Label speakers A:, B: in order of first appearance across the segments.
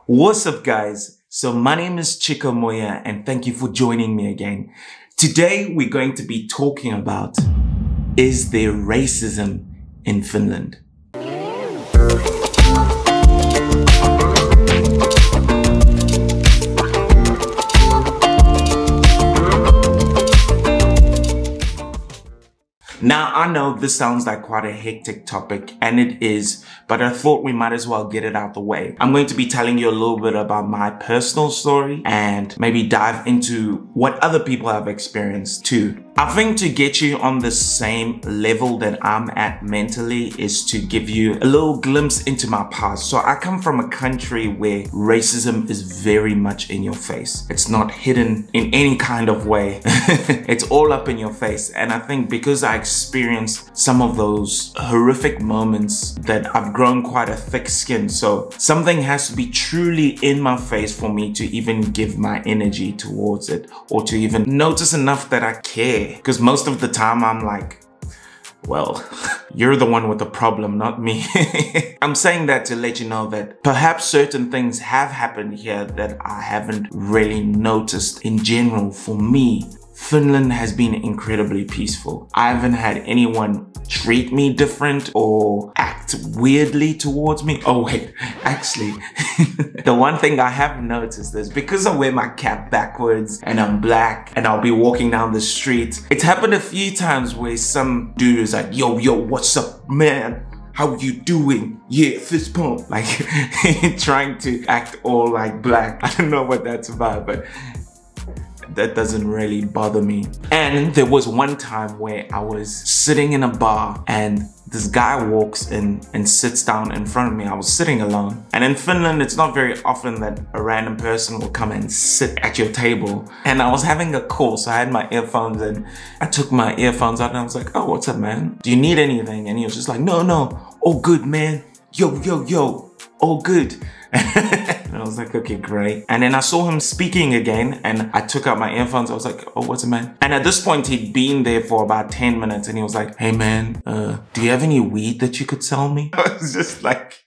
A: What's up, guys? So my name is Chico Moya and thank you for joining me again. Today we're going to be talking about, is there racism in Finland? Now, I know this sounds like quite a hectic topic, and it is, but I thought we might as well get it out the way. I'm going to be telling you a little bit about my personal story and maybe dive into what other people have experienced too. I think to get you on the same level that I'm at mentally is to give you a little glimpse into my past. So I come from a country where racism is very much in your face. It's not hidden in any kind of way. It's all up in your face. And I think because I experienced some of those horrific moments that I've grown quite a thick skin. So something has to be truly in my face for me to even give my energy towards it or to even notice enough that I care. Because most of the time I'm like, well, you're the one with the problem, not me. I'm saying that to let you know that perhaps certain things have happened here that I haven't really noticed. In general, for me, Finland has been incredibly peaceful. I haven't had anyone treat me different or act weirdly towards me. Oh wait, actually, the one thing I have noticed is because I wear my cap backwards and I'm black and I'll be walking down the street, it's happened a few times where some dude is like, yo, what's up, man? How you doing? Yeah, fist pump. Like, trying to act all like black. I don't know what that's about, but that doesn't really bother me. And there was one time where I was sitting in a bar and this guy walks in and sits down in front of me. I was sitting alone. And in Finland, it's not very often that a random person will come and sit at your table. And I was having a call, so I had my earphones and I took my earphones out and I was like, oh, what's up, man? Do you need anything? And he was just like, no, all good, man. Yo, all good. And I was like, okay, great. And then I saw him speaking again and I took out my earphones. I was like, oh, what's it, man? And at this point, he'd been there for about 10 minutes and he was like, hey, man, do you have any weed that you could sell me? I was just like,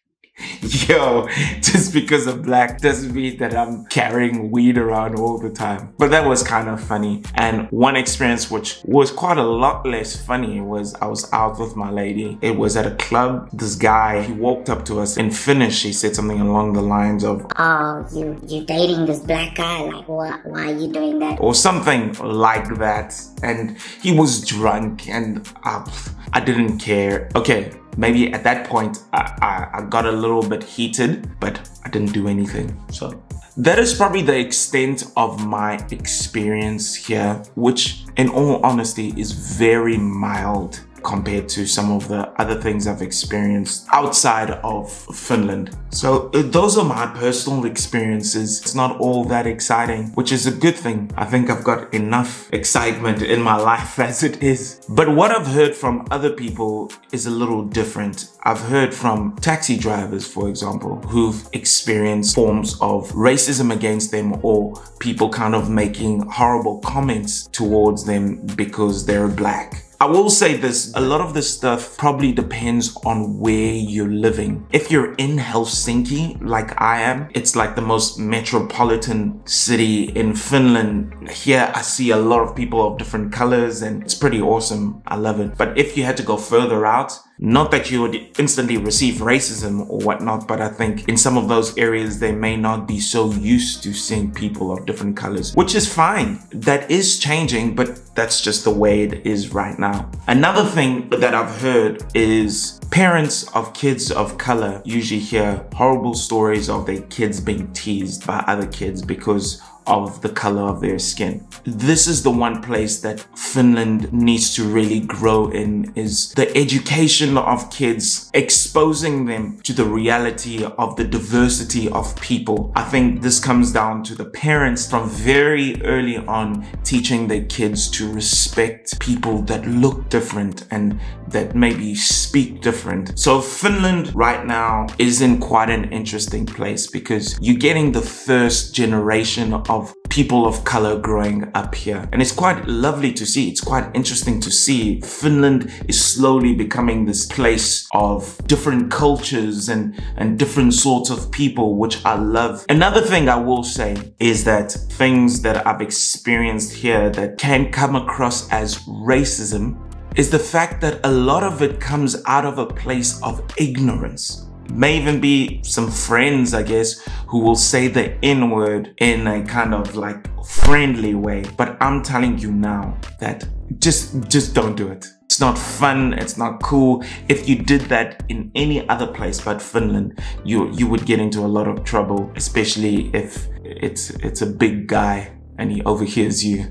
A: yo, just because I'm black doesn't mean that I'm carrying weed around all the time. But that was kind of funny. And one experience which was quite a lot less funny was I was out with my lady. It was at a club. This guy, he walked up to us. In Finnish, he said something along the lines of, oh, you dating this black guy? Like, what? Why are you doing that? Or something like that. And he was drunk and I didn't care. Okay. Maybe at that point, I got a little bit heated, but I didn't do anything. So that is probably the extent of my experience here, which in all honesty is very mild compared to some of the other things I've experienced outside of Finland. So those are my personal experiences. It's not all that exciting, which is a good thing. I think I've got enough excitement in my life as it is. But what I've heard from other people is a little different. I've heard from taxi drivers, for example, who've experienced forms of racism against them or people kind of making horrible comments towards them because they're black. I will say this, a lot of this stuff probably depends on where you're living. If you're in Helsinki, like I am, it's like the most metropolitan city in Finland. Here I see a lot of people of different colors and it's pretty awesome. I love it. But if you had to go further out, not that you would instantly receive racism or whatnot, but I think in some of those areas, they may not be so used to seeing people of different colors, which is fine. That is changing, but that's just the way it is right now. Another thing that I've heard is parents of kids of color usually hear horrible stories of their kids being teased by other kids because of the color of their skin. This is the one place that Finland needs to really grow in, is the education of kids, exposing them to the reality of the diversity of people. I think this comes down to the parents from very early on teaching their kids to respect people that look different and that maybe speak different. So Finland right now is in quite an interesting place because you're getting the first generation of of people of color growing up here. And it's quite lovely to see. It's quite interesting to see. Finland is slowly becoming this place of different cultures and different sorts of people, which I love. Another thing I will say is that things that I've experienced here that can come across as racism is the fact that a lot of it comes out of a place of ignorance. May even be some friends, I guess, who will say the N-word in a kind of like friendly way. But I'm telling you now that just don't do it. It's not fun. It's not cool. If you did that in any other place but Finland, you would get into a lot of trouble, especially if it's a big guy and he overhears you.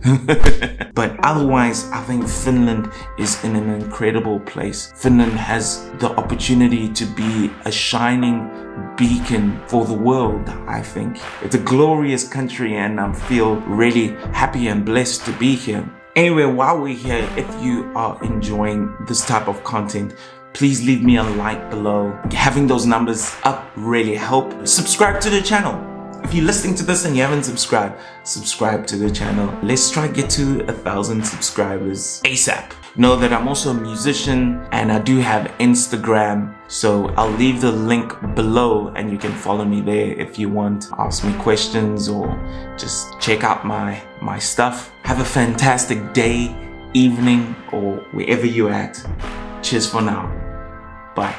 A: But otherwise, I think Finland is in an incredible place. Finland has the opportunity to be a shining beacon for the world, I think. It's a glorious country and I feel really happy and blessed to be here. Anyway, while we're here, if you are enjoying this type of content, please leave me a like below. Having those numbers up really help. Subscribe to the channel. If you're listening to this and you haven't subscribed, subscribe to the channel. Let's try to get to 1,000 subscribers ASAP. Know that I'm also a musician and I do have Instagram. So I'll leave the link below and you can follow me there if you want. Ask me questions or just check out my stuff. Have a fantastic day, evening, or wherever you're at. Cheers for now. Bye.